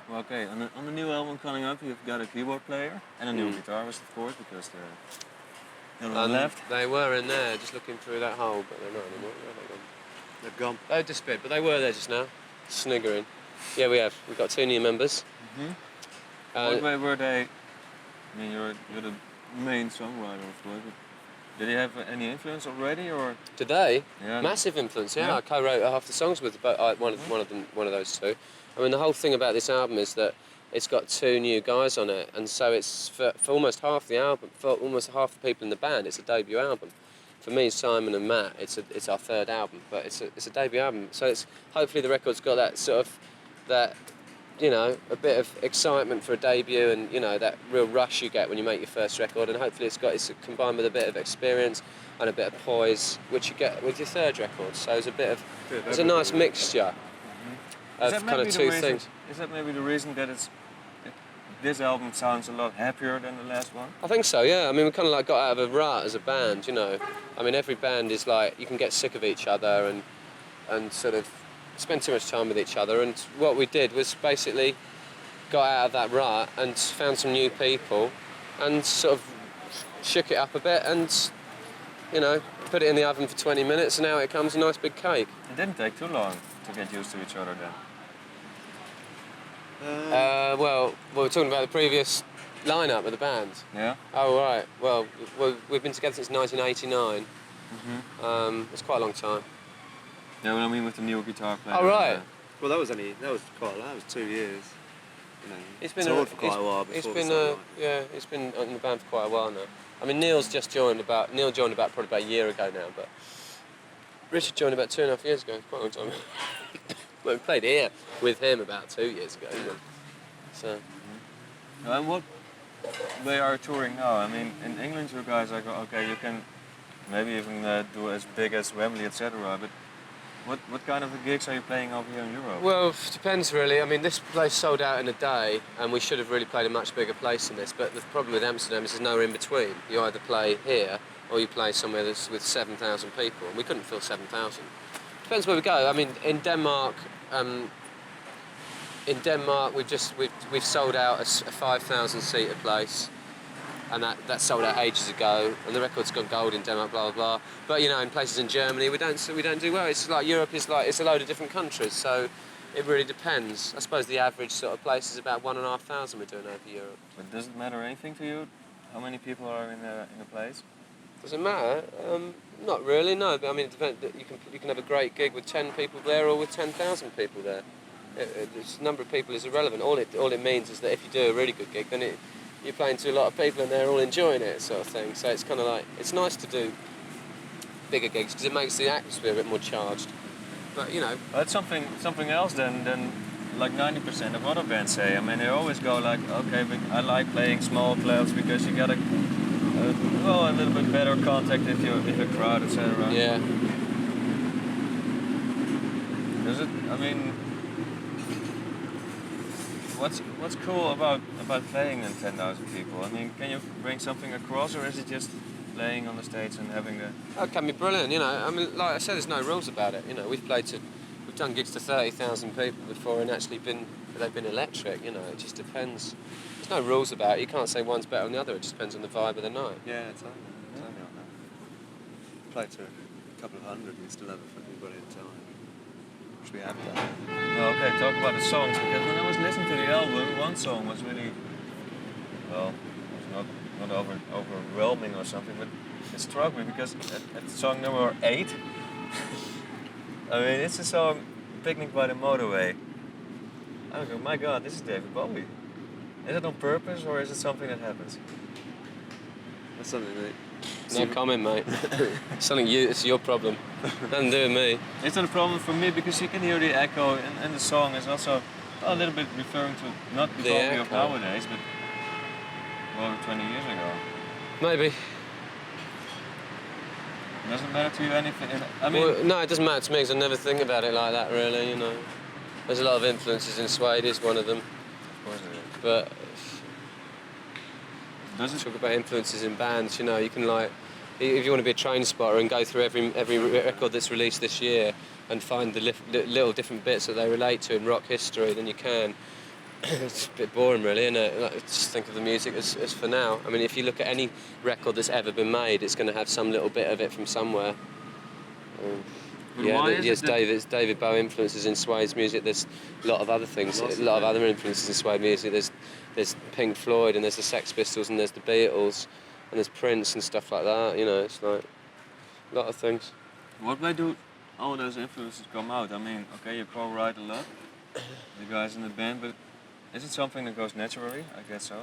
Well, okay, on the new album coming up, you've got a keyboard player and a new guitarist, of course, because they're on the left. They were in there, just looking through that hole, but they're not anymore. Where have they gone? They've gone. They've disappeared, but they were there just now, sniggering. Yeah, we've got 2 new members. What way were they? I mean, you're the main songwriter, of course. But did they have any influence already, or? Did they? Yeah. Massive influence. Yeah, I co-wrote half the songs with one of those two. I mean, the whole thing about this album is that it's got 2 new guys on it, and so it's for almost half the album, for almost half the people in the band, it's a debut album. For me, Simon and Matt, it's our 3rd album, but it's a debut album. So it's hopefully the record's got that sort of a bit of excitement for a debut, and that real rush you get when you make your first record, and hopefully it's combined with a bit of experience and a bit of poise, which you get with your 3rd record. So it's a nice mixture of kind of 2 things. Is that maybe the reason that this album sounds a lot happier than the last one? I think so, yeah. I mean, we kind of like got out of a rut as a band, I mean, every band is like, you can get sick of each other and sort of spend too much time with each other, and what we did was basically got out of that rut and found some new people and sort of shook it up a bit and put it in the oven for 20 minutes, and out it comes a nice big cake. It didn't take too long to get used to each other then. Well, we're talking about the previous lineup of the band. Yeah. Oh right. Well, we've been together since 1989. It's quite a long time. Yeah, well, I mean with the new guitar player. Oh right. Well, that was quite. That was 2 years. He's been toured for quite a while. He's been in the band for quite a while now. I mean, Neil joined about probably about a year ago now, but Richard joined about 2.5 years ago. Quite a long time. Well, we played here with him about 2 years ago. So. And what they are touring now? I mean, in England, you guys are okay. You can maybe even do as big as Wembley, etc. But what kind of gigs are you playing over here in Europe? Well, it depends really. I mean, this place sold out in a day, and we should have really played a much bigger place than this. But the problem with Amsterdam is there's nowhere in between. You either play here or you play somewhere that's with 7,000 people, and we couldn't fill 7,000. Depends where we go. I mean, in Denmark, we've sold out a 5,000 seater place, and that sold out ages ago, and the record's gone gold in Denmark, blah blah blah. But in places in Germany we don't do well. It's like Europe is like it's a load of different countries, so it really depends. I suppose the average sort of place is about 1,500 we're doing over Europe. But does it matter anything to you? How many people are in a place? Does it matter? Not really, no. But I mean, it depends. You can have a great gig with 10 people there or with 10,000 people there. The number of people is irrelevant. All it means is that if you do a really good gig, then you're playing to a lot of people and they're all enjoying it, sort of thing. So it's kind of like it's nice to do bigger gigs because it makes the atmosphere a bit more charged. But That's something else than like 90% of other bands say. I mean, they always go like, okay, but I like playing small clubs because you get a little bit better contact if a crowd, etc. Yeah. Does it? I mean, what's cool about playing in 10,000 people? I mean, can you bring something across, or is it just playing on the stage and having the? That can be brilliant. I mean, like I said, there's no rules about it. We've done gigs to 30,000 people before, and actually they've been electric. It just depends. There's no rules about it. You can't say one's better than the other. It just depends on the vibe of the night. Yeah, totally on that. Play to a couple of hundred and still have a fucking brilliant time. Which we have done. Well, okay, talk about the songs, because when I was listening to the album, one song was really, well, it was not overwhelming or something, but it struck me because at song number 8, I mean, it's a song, Picnic by the Motorway. I go, my God, this is David Bowie. Is it on purpose or is it something that happens? That's something that... No comment, mate. It's your problem. Nothing to do with me. It's not a problem for me because you can hear the echo, and the song is also a little bit referring to not the Bowie of nowadays, but over 20 years ago. Maybe. Doesn't matter to you anything? I mean, well, no, it doesn't matter to me because I never think about it like that, really. There's a lot of influences in Suede. Is one of them. Of course it is. But does it talk about influences in bands? You can if you want to be a train spotter and go through every record that's released this year and find the little different bits that they relate to in rock history, then you can. it's a bit boring, really, isn't it? Like, just think of the music as for now. I mean, if you look at any record that's ever been made, it's going to have some little bit of it from somewhere. There's David Bowie influences in Suede's music. There's a lot of other things, a lot of other influences in Suede music. There's Pink Floyd, and there's the Sex Pistols, and there's the Beatles, and there's Prince and stuff like that. You know, it's like a lot of things. What way do all those influences come out? I mean, okay, you co-write a lot, the guys in the band, but is it something that goes naturally? I guess so.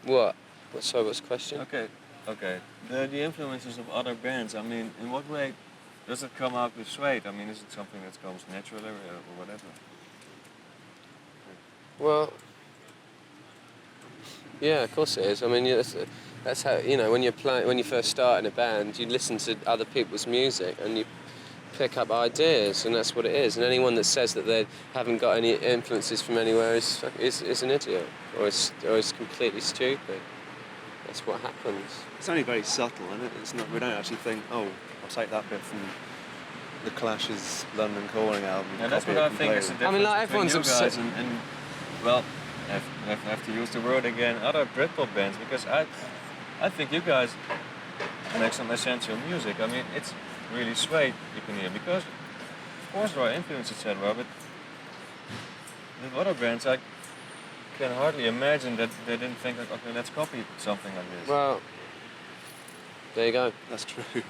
What? Sorry, what's the question? Okay. The influences of other bands, I mean, in what way does it come out with Suede? I mean, is it something that comes naturally or whatever? Well, yeah, of course it is. I mean, that's how, you know, when you first start in a band, you listen to other people's music and you pick up ideas, and that's what it is. And anyone that says that they haven't got any influences from anywhere is an idiot, or is completely stupid. That's what happens. It's only very subtle, isn't it? It's not. We don't actually think, oh, I'll take that bit from the Clash's London Calling album. Yeah, that's what I think is the difference. I mean, like, everyone's between you guys obsessed. and well, I have to use the word again, other Britpop bands, because I think you guys make some essential music. I mean, it's really Suede you can hear, because of course there are influences, etc. But with other bands, I can hardly imagine that they didn't think like, okay, let's copy something like this. Well, there you go. That's true.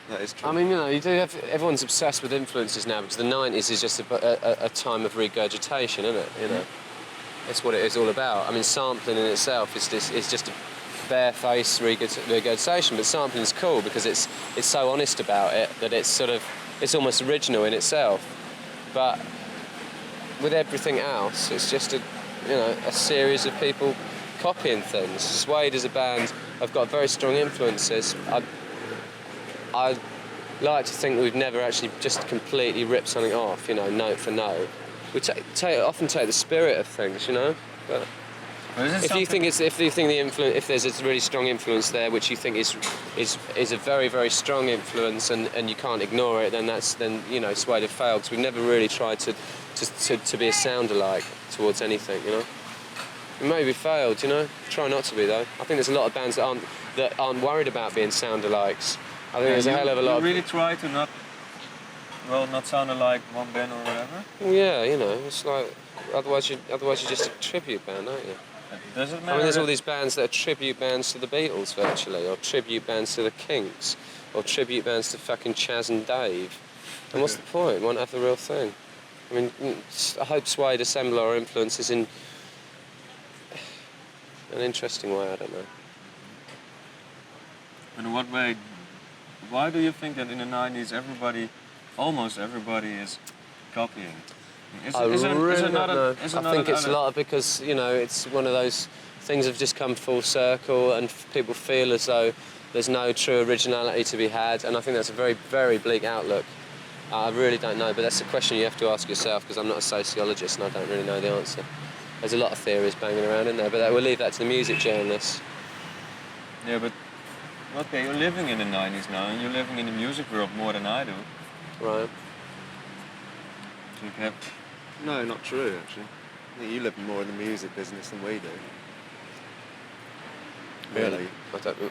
That is true. I mean, you know, everyone's obsessed with influences now, because the 90s is just a time of regurgitation, isn't it? You know, that's what it is all about. I mean, sampling in itself is just a barefaced regurgitation, but sampling is cool because it's so honest about it that it's almost original in itself. But with everything else, it's just a series of people copying things. Suede as a band have got very strong influences. I like to think that we've never actually just completely ripped something off, you know, note for note. We often take the spirit of things, you know. But if you think if there's a really strong influence there, which you think is a very, very strong influence, and you can't ignore it, then you know, Suede have failed, because we've never really tried to be a sound-alike towards anything, you know. We maybe failed, you know. Try not to be, though. I think there's a lot of bands that aren't worried about being sound-alikes. I think there's a hell of a lot. You really try to not sound alike one band or whatever. Yeah, you know, it's like otherwise you're just a tribute band, aren't you? Does it matter? I mean, there's all these bands that are tribute bands to the Beatles, virtually, or tribute bands to the Kinks, or tribute bands to fucking Chaz and Dave. And what's the point? Won't have the real thing. I mean, I hope Suede assemble our influences in an interesting way. I don't know. In what way? Why do you think that in the 90s almost everybody is copying? I really don't know. I think it's a lot of, because, you know, it's one of those things have just come full circle, and people feel as though there's no true originality to be had, and I think that's a very, very bleak outlook. I really don't know, but that's a question you have to ask yourself, because I'm not a sociologist and I don't really know the answer. There's a lot of theories banging around in there, but we'll leave that to the music journalists. Yeah, but okay, you're living in the 90s now, and you're living in the music world more than I do. Right. So you have... No, not true, actually. I think you live more in the music business than we do. Really?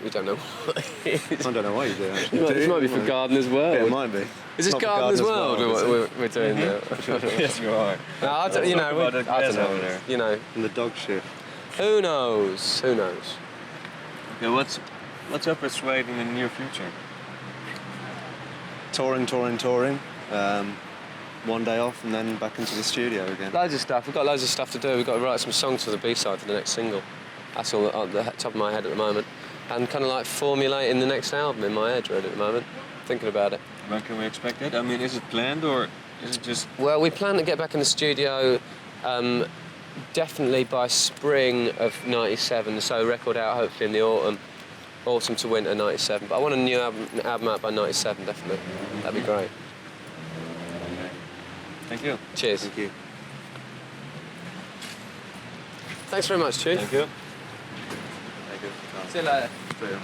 We don't know what it is. I don't know why you do, actually. It might be for Gardener's World. Yeah, it might be. Is this Gardener's World we're doing there? Yes, you are. No, I don't know. You know. And the dog shit. Who knows? Who knows? Okay, what's up with Suede in the near future? Touring. One day off and then back into the studio again. Loads of stuff. We've got loads of stuff to do. We've got to write some songs for the B-side for the next single. That's all on the top of my head at the moment. And kind of like formulating the next album in my head really at the moment. Thinking about it. When can we expect it? I mean, is it planned or is it just... Well, we plan to get back in the studio definitely by spring of '97, so record out hopefully in the autumn to winter '97. But I want a new album out by '97, definitely. That'd be great. Thank you. Cheers. Thank you. Thanks very much, Chief. Thank you. Thank you. See you later. See you.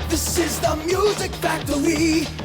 This is the music factory.